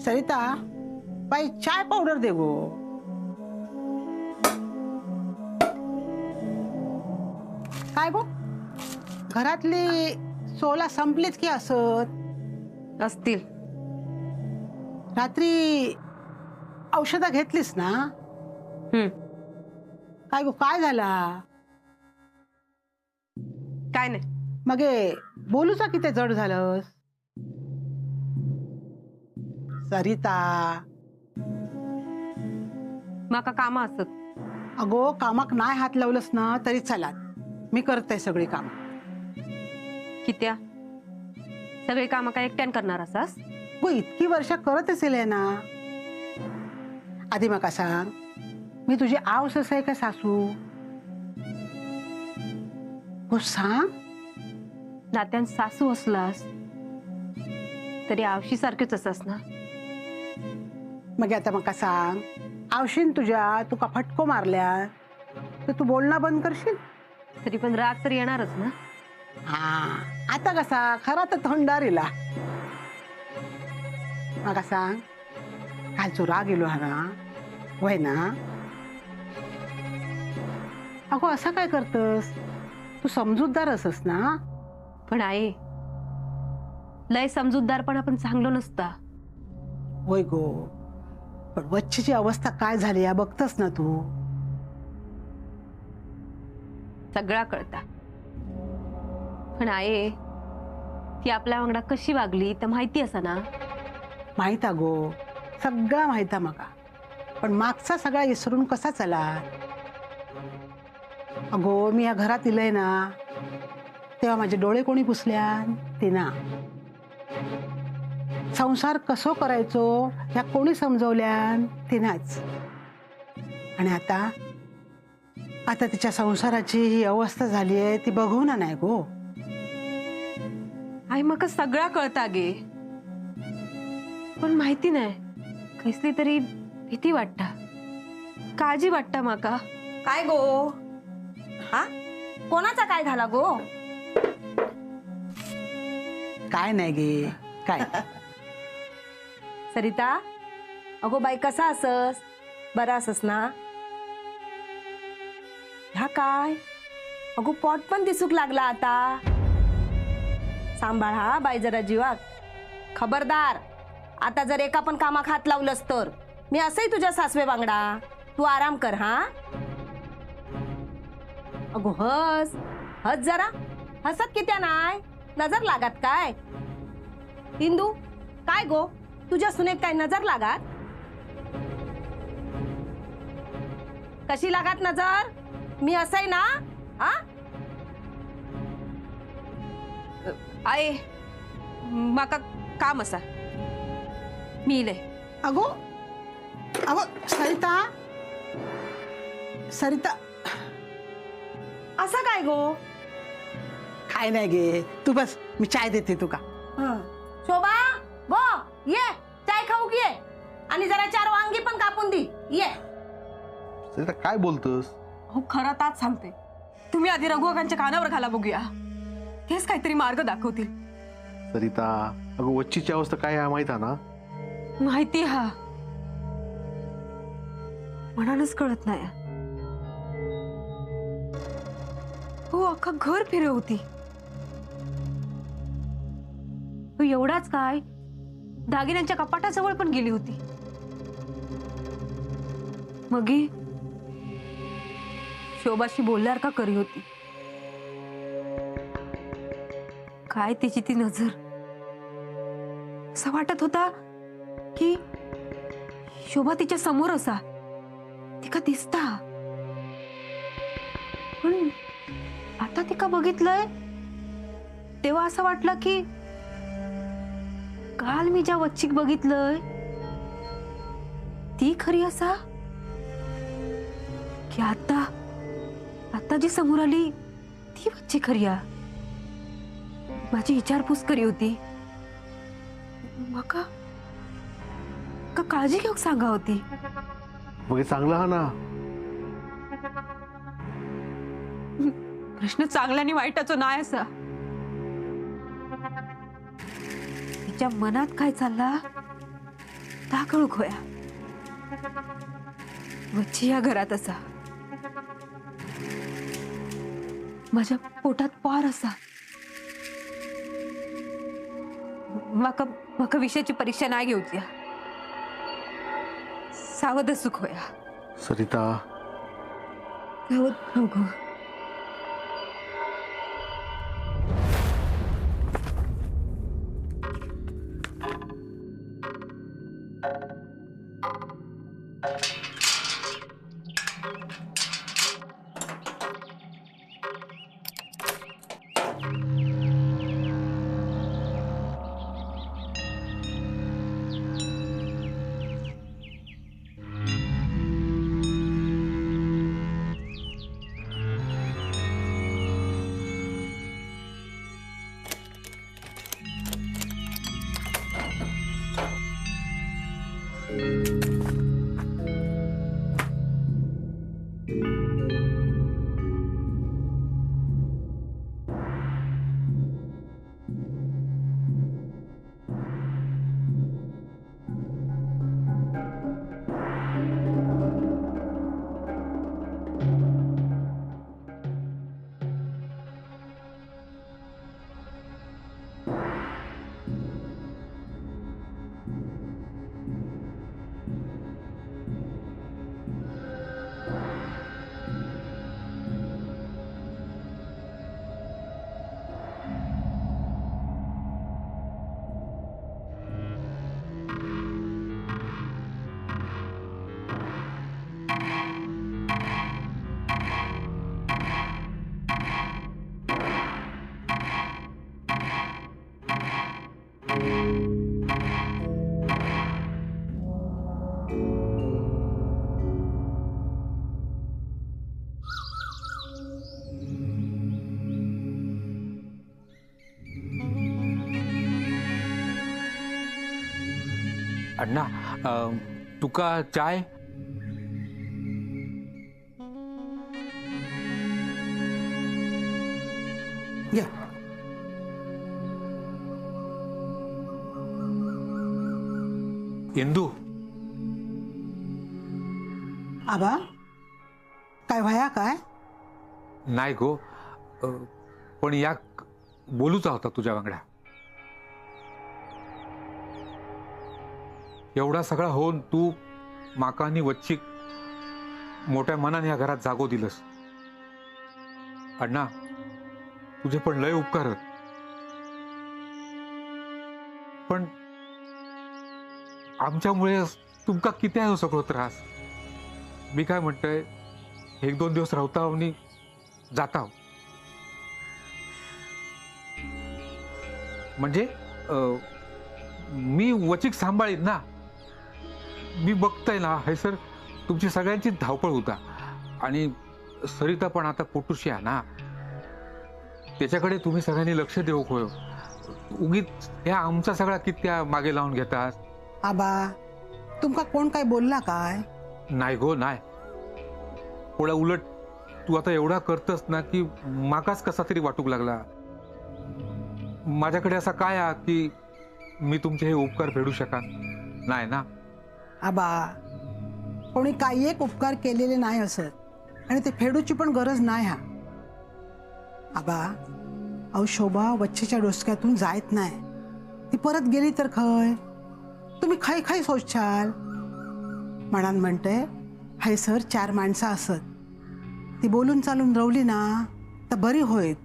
सरिता बाई चाय पावडर दे गो. काय गो घरातली सोला संपलीत की असत असतील. रात्री औषधं घेतलीस ना. काय गो काय झाला. काय नाही. मग बोलूचा किती जड झालं. सरिता माका कामा असत. अगो कामाक नाही हात लावलंस ना तरी चला मी करते सगळी काम. कित्या सगळी कामं काय एकट्यान करणार असास. गो इतकी वर्ष करत असेल ना. आधी मका सांग मी तुझी आव सस आहे का सासू. हो सांग. नात्यान सासू असलास तरी आवशी सारखेच असस ना. मग आता मका सांग आवशीन तुझ्या तुका फटको मारल्या तर तू बोलणं बंद करशील. तरी पण राग तरी येणारच ना. हा आता कसा खरा तर थंडारीला. मका सांग कालचो राग येलो हा ना वय ना. अगो असं काय करतस तू समजूतदार असस ना. पण आई लय समजूतदार पण आपण चांगलो नसता. होय गो पण वच्चीची अवस्था काय झाली या बघतस ना तू. सगळा कळता. पण आहे ती आपल्या वांगडा कशी वागली तर माहिती असा ना. माहित गो सगळा माहिता मका. पण मागचा सगळा विसरून कसा चला. अगो मी या घरात इलय ना तेव्हा माझे डोळे कोणी पुसल्या ते ना. संसार कसो करायचो ह्या कोणी समजवल्या ते नाच. आणि आता आता तिच्या संसाराची ही अवस्था झाली आहे ती बघू ना नाही गो. आई मका सगळा कळता गे. पण माहिती नाही कसली तरी भीती वाटता काळजी वाटता माका. काय गो हा कोणाचा काय झाला गो. काय नाही गे काय. सरिता अगो बाई कसा असस बरा असस ना. ह्या काय अगो पोट पण दिसूक लागला आता. सांभाळ हा बाई जरा जीवाक. खबरदार आता जर एका पण कामाक हात लावलंस तर मी असंही तुझ्या सासवे बांगडा. तू आराम कर हा. अगो हस हस जरा. हसत कित्या नाय नजर लागत काय. इंदू काय गो तुझ्या सुनेक काय नजर लागत. कशी लागत नजर मी असंय ना. हा आई माका काम असा मी इले. अगो अगो सरिता सरिता असं काय गो. काय नाही गे तू बस मी चाय देते तुका. शोभा गो ये चाय खाऊ ये. आणि जरा 4 वांगी पण कापून दी ये. सरिता काय बोलतोस. हो खरं ताच सांगते. तुम्ही आधी रघुकांच्या कानावर घाला बघूया. तेच काहीतरी मार्ग दाखवतील. सरिता अगं वच्चीची अवस्था काय आहे माहित आहे ना. माहिती हा मनानच कळत नाही. हो अख्खा घर फिरवती. हो एवढाच काय दागिन्यांच्या कपाटाजवळ पण गेली होती. मगी शोभाशी बोलल्यावर का करी होती. काय तिची ती नजर. असं वाटत होता की शोभा तिच्या समोर असा तिका दिसता. पण आता तिका बघितलंय तेव्हा असं वाटलं की काल मी ज्या वच्चीक बघितलंय ती खरी असा की आता आता जी समोर आली ती वच्ची खरी आ. माझी विचारपूस करी होती. मका का काळजी घेऊन सांगा होती. मग चांगलं हा ना. प्रश्न चांगला आणि वाईटाचं नाही असा. तिच्या मनात काय चालला दाखल खोया वच्ची या घरात असा माझ्या पोटात पार असा माका माका विषयाची परीक्षा नाही घेऊची सावध सुख होया सरिता सावध नको अण्णा तुका चाय घ्या. इंदू आबा काय व्हाया काय नाही गो पण या बोलूचा होता तुझ्या वांगड्या एवढा सगळा होऊन तू माका आणि वच्ची मोठ्या मनाने या घरात जागो दिलंस अण्णा तुझे पण लय उपकार आहेत. पण आमच्यामुळे तुमका किती आहे हो सगळं त्रास. मी काय म्हणतोय 1-2 दिवस राहता आणि जाता म्हणजे मी वचिक सांभाळीन ना. मी बघतोय ना हे सर तुमची सगळ्यांची धावपळ होता आणि सरिता पण आता पोटूशी आहे ना त्याच्याकडे तुम्ही सगळ्यांनी लक्ष देऊ होय. उगीच ह्या आमचा सगळा कित्या मागे लावून घेतात. आबा तुमका कोण काय बोलला काय नाही गो नाही थोडा उलट तू आता एवढा करतस ना की माकाच कसा तरी वाटूक लागला. माझ्याकडे असा काय आहे की मी तुमचे हे उपकार फेडू शका नाही ना. आबा कोणी काही एक उपकार केलेले नाही असत आणि ते फेडूची पण गरज नाही. हा आबा अहो शोभा वच्छेच्या डोसक्यातून जायत नाही. ती परत गेली तर खय तुम्ही खाई खाई सोचशाल. म्हणान म्हणते हाय सर 4 माणसं असत ती बोलून चालून रवली ना तर बरी होईत.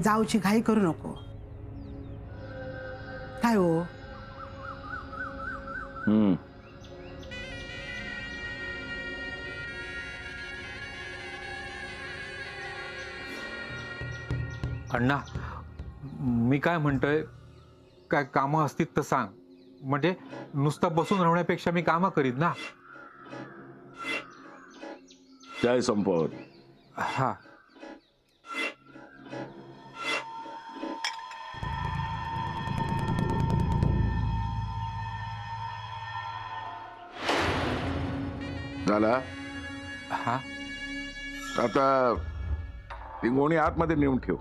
जाऊची घाई करू नको काय हो. अण्णा मी काय म्हणतोय काय कामं असतील तर सांग म्हणजे नुसतं बसून राहण्यापेक्षा मी कामं करीत ना. चाय संपवत. हा झाला हा आता ती गोणी आतमध्ये नेऊन ठेव.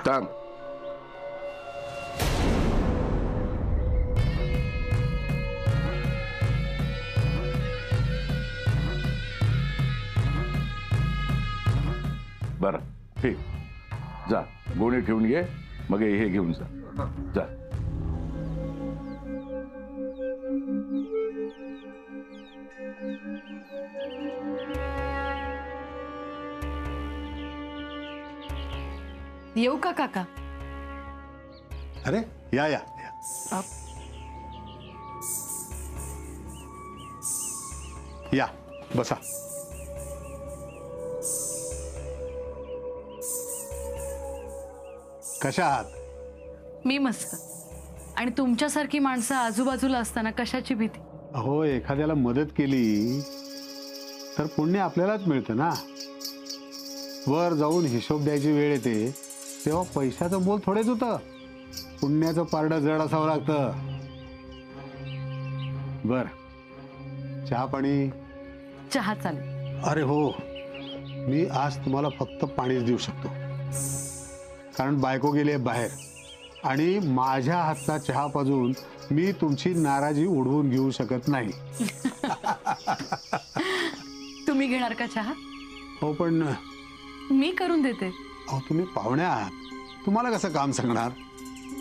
सांग. बरं ठीक, जा गोणी ठेवून घे, मग हे घेऊन जा. जा. येऊ का काका? अरे या या या. या बसा. कशा आहात? मी मस्त. आणि तुमच्यासारखी माणसं आजूबाजूला असताना कशाची भीती? अहो, एखाद्याला मदत केली तर पुण्य आपल्यालाच मिळतं ना. वर जाऊन हिशोब द्यायची वेळ येते तेव्हा पैशाचं मोल थोडेच होतं, पुण्याचं पारडं जड असावं लागतं. बर, चहा पाणी? चहा चालेल. अरे हो, मी आज तुम्हाला फक्त पाणीच देऊ शकतो, कारण बायको गेली आहे बाहेर आणि माझ्या हातचा चहा पाजून मी तुमची नाराजी उडवून घेऊ शकत नाही. तुम्ही घेणार का चहा? हो पण मी करून देते. अहो, तुम्ही पाहुणे आहात, तुम्हाला कसं काम सांगणार?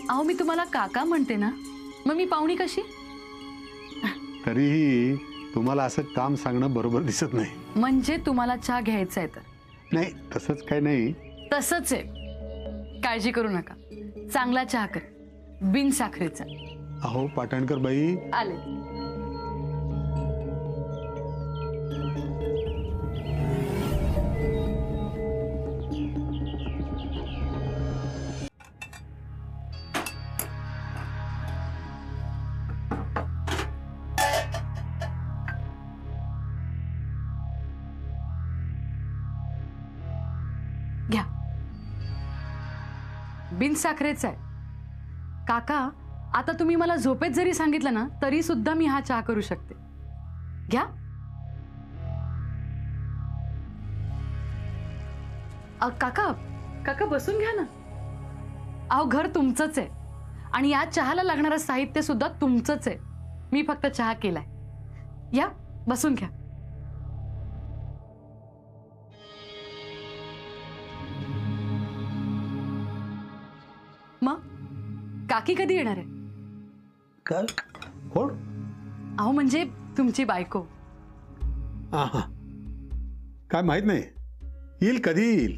अहो, मी तुम्हाला काका म्हणते ना, मग मी पाहुणी कशी? तरीही तुम्हाला असं काम सांगणं बरोबर दिसत नाही. म्हणजे तुम्हाला चहा घ्यायचा आहे तर? नाही, तसंच काही नाही. तसंच आहे. काळजी करू नका, चांगला चहा कर, बिन साखरेचा. अहो पाटणकर बाई, आले. घ्या, बिन साखरेचा आहे. काका, आता तुम्ही मला झोपेत जरी सांगितलं ना तरी सुद्धा मी हा चहा करू शकते. घ्या. काका, काका बसून घ्या ना. अहो, घर तुमचंच आहे आणि या चहाला लागणारं साहित्य सुद्धा तुमचंच आहे. मी फक्त चहा केलाय. या, बसून घ्या. मग काकी कधी येणार आहे? काय कोण? अहो, म्हणजे तुमची बायको. हा, काय माहित नाही, येईल कधी येईल.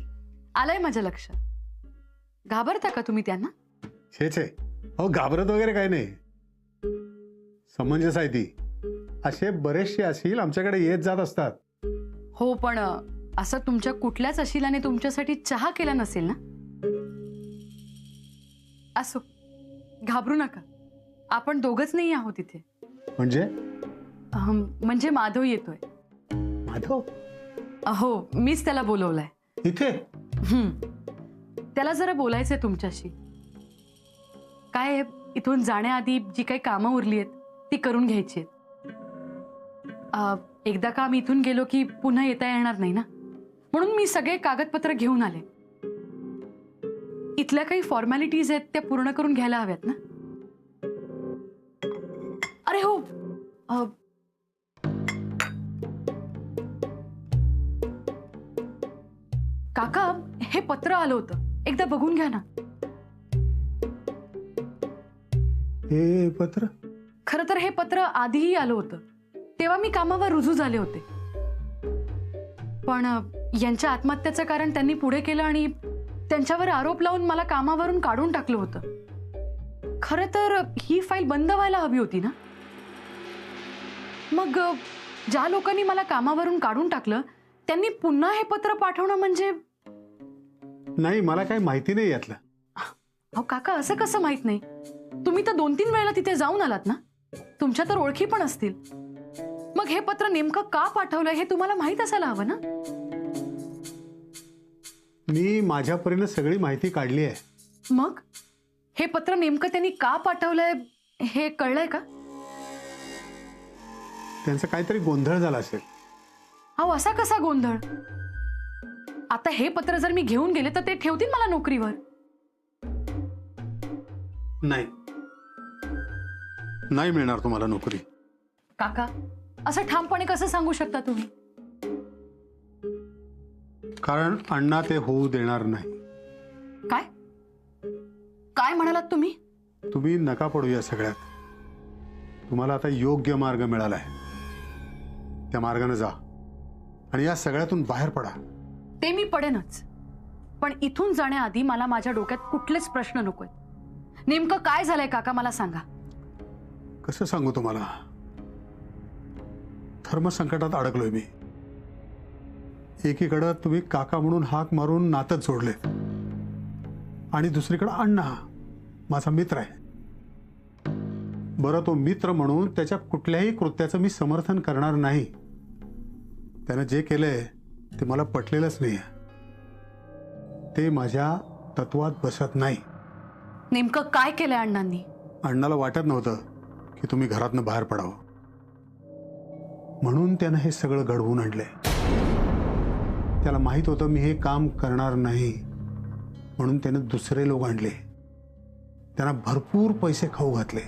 आलंय माझ्या लक्षात. घाबरता का तुम्ही त्यांना? छे छे, अहो घाबरत वगैरे काही नाही, समंजस आहे ती. असे बरेचसे असील आमच्याकडे येत जात असतात. हो, पण असं तुमच्या कुठल्याच अशिलाने तुमच्यासाठी चहा केला नसेल ना? असो, घाबरू नका. आपण दोघच नाही आहोत इथे. म्हणजे? म्हणजे माधव येतोय. माधव? हो, मीच त्याला बोलवलंय इथे. त्याला जरा बोलायचंय तुमच्याशी. काय आहे, इथून जाण्याआधी जी काही कामं उरली आहेत ती करून घ्यायची आहेत. एकदा का आम्ही इथून गेलो की पुन्हा येता येणार नाही ना, म्हणून मी सगळे कागदपत्र घेऊन आले. इथल्या काही फॉर्मॅलिटीज आहेत त्या पूर्ण करून घ्यायला हव्यात ना. अरे हो, काका, हे पत्र आलं होतं, एकदा बघून घ्या ना. हे पत्र? खरं तर हे पत्र आधीही आलं होतं, तेव्हा मी कामावर रुजू झाले होते. पण यांच्या आत्महत्येचं कारण त्यांनी पुढे केलं आणि त्यांच्यावर आरोप लावून मला कामावरून काढून टाकलं होतं. खरं तर ही फाईल बंद व्हायला हवी होती ना. मग ज्या लोकांनी मला कामावरून काढून टाकलं त्यांनी पुन्हा हे पत्र पाठवणं म्हणजे? नाही, मला काही माहिती नाही यातलं. अहो काका, असं कसं माहित नाही? तुम्ही तर 2-3 वेळेला तिथे जाऊन आलात ना, तुमच्या तर ओळखी पण असतील. मग हे पत्र नेमकं का पाठवलंय हे तुम्हाला माहित असायला हवं ना. मी माझ्या परीने सगळी माहिती काढली आहे. मग हे पत्र नेमकं त्यांनी का पाठवलंय हे कळलंय का? त्यांचा काहीतरी गोंधळ झाला असेल. अहो, असा कसा गोंधळ? आता हे पत्र जर मी घेऊन गेले तर ते ठेवतील मला नोकरीवर. नाही, नाही मिळणार तुम्हाला नोकरी. काका असं ठामपणे कसं सांगू शकता तुम्ही? कारण अण्णा ते होऊ देणार नाही. काय काय म्हणालात तुम्ही? तुम्ही नका पडू या सगळ्यात. तुम्हाला आता योग्य मार्ग मिळालाय, त्या मार्गाने जा आणि या सगळ्यातून बाहेर पडा. ते मी पडेनच, पण इथून जाण्याआधी मला माझ्या डोक्यात कुठलेच प्रश्न नकोय. नेमकं काय झालंय काका मला सांगा. कसं सांगू तुम्हाला, धर्मसंकटात अडकलोय मी. एकीकडं तुम्ही काका म्हणून हाक मारून नातच जोडले आणि दुसरीकडं अण्णा माझा मित्र आहे. बरं, तो मित्र म्हणून त्याच्या कुठल्याही कृत्याचं मी समर्थन करणार नाही. त्यानं जे केलंय ते मला पटलेलंच नाही. ते माझ्या तत्वात बसत नाही. नेमकं काय केलंय अण्णांनी? अण्णाला वाटत नव्हतं की तुम्ही घरातनं बाहेर पडावं, म्हणून त्यानं हे सगळं घडवून आणलंय. त्याला माहित होतं मी हे काम करणार नाही, म्हणून त्यानं दुसरे लोक आणले. त्यांना भरपूर पैसे खाऊ घातले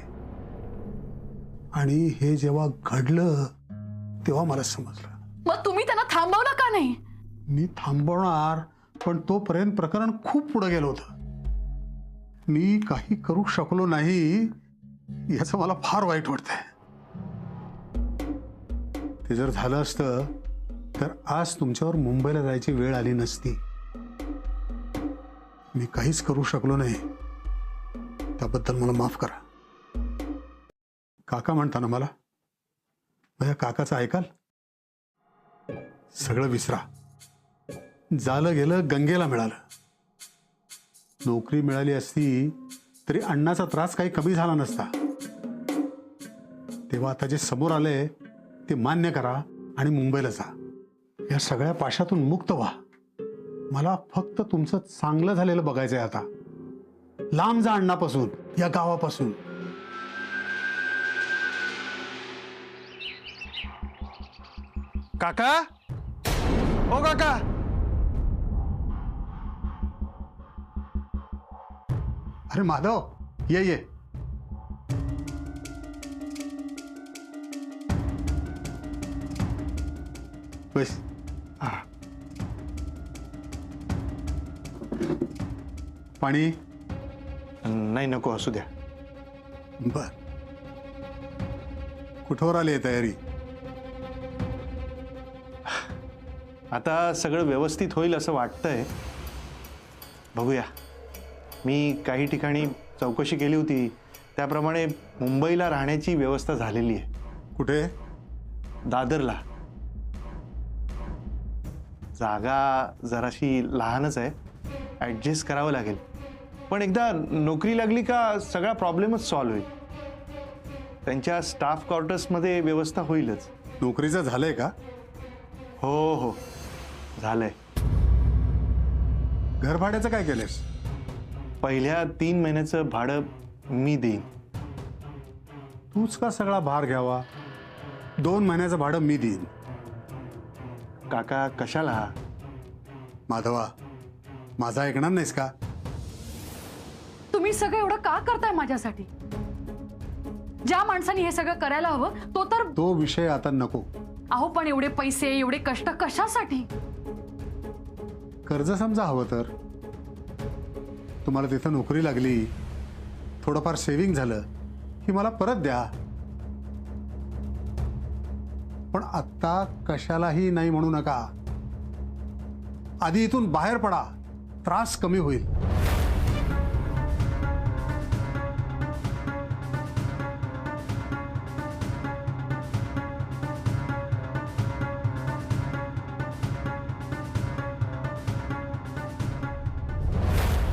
आणि हे जेव्हा घडलं तेव्हा मला समजलं. मग तुम्ही त्यांना थांबवलं का नाही? मी थांबवणार, पण तोपर्यंत प्रकरण खूप पुढे गेलं होतं. मी काही करू शकलो नाही याचं मला फार वाईट वाटतंय. ते जर झालं असतं तर आज तुमच्यावर मुंबईला जायची वेळ आली नसती. मी काहीच करू शकलो नाही, त्याबद्दल मला माफ करा. काका म्हणता ना मला, माझ्या काकाचं ऐकाल. सगळं विसरा. झालं गेलं गंगेला मिळालं. नोकरी मिळाली असती तरी अण्णाचा त्रास काही कमी झाला नसता. तेव्हा आता जे समोर आले ते मान्य करा आणि मुंबईला जा. या सगळ्या पाशातून मुक्त व्हा. मला फक्त तुमचं चांगलं झालेलं बघायचंय. आता लांब जा अण्णापासून, या गावापासून. काका, ओ काका. अरे माधव, ये. बस. पाणी नाही, नको, असू द्या. बर. कुठवर आली आहे तयारी? आता सगळं व्यवस्थित होईल असं वाटतंय. बघूया. मी काही ठिकाणी चौकशी केली होती, त्याप्रमाणे मुंबईला राहण्याची व्यवस्था झालेली आहे. कुठे? दादरला. जागा जराशी लहानच आहे, ॲडजस्ट करावं लागेल. पण एकदा नोकरी लागली का सगळा प्रॉब्लेमच सॉल्व्ह होईल. त्यांच्या स्टाफ क्वार्टर्समध्ये व्यवस्था होईलच. नोकरीचं झालंय का? हो, झालंय. घर भाड्याचं काय केलंस? पहिल्या 3 महिन्याचं भाडं मी देईन. तूच का सगळा भार घ्यावा? 2 महिन्याचं भाडं मी देईन. काका, कशाला? माधवा, माझा ऐकणार नाहीस का? तुम्ही सगळं एवढं का करताय माझ्यासाठी? ज्या माणसाने हे सगळं करायला हवं तो तर. तो विषय आता नको. अहो, पण एवढे पैसे, एवढे कष्ट कशासाठी? कर्ज समजा हवं तर. तुम्हाला तिथं नोकरी लागली, थोडंफार सेव्हिंग झालं की मला परत द्या. पण आत्ता कशालाही नाही म्हणू नका. आधी इथून बाहेर पडा, त्रास कमी होईल.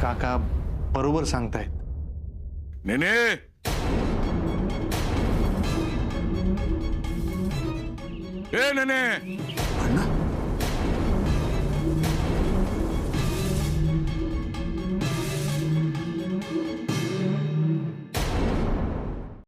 काका बरोबर सांगतायत. नेने, ए नेने,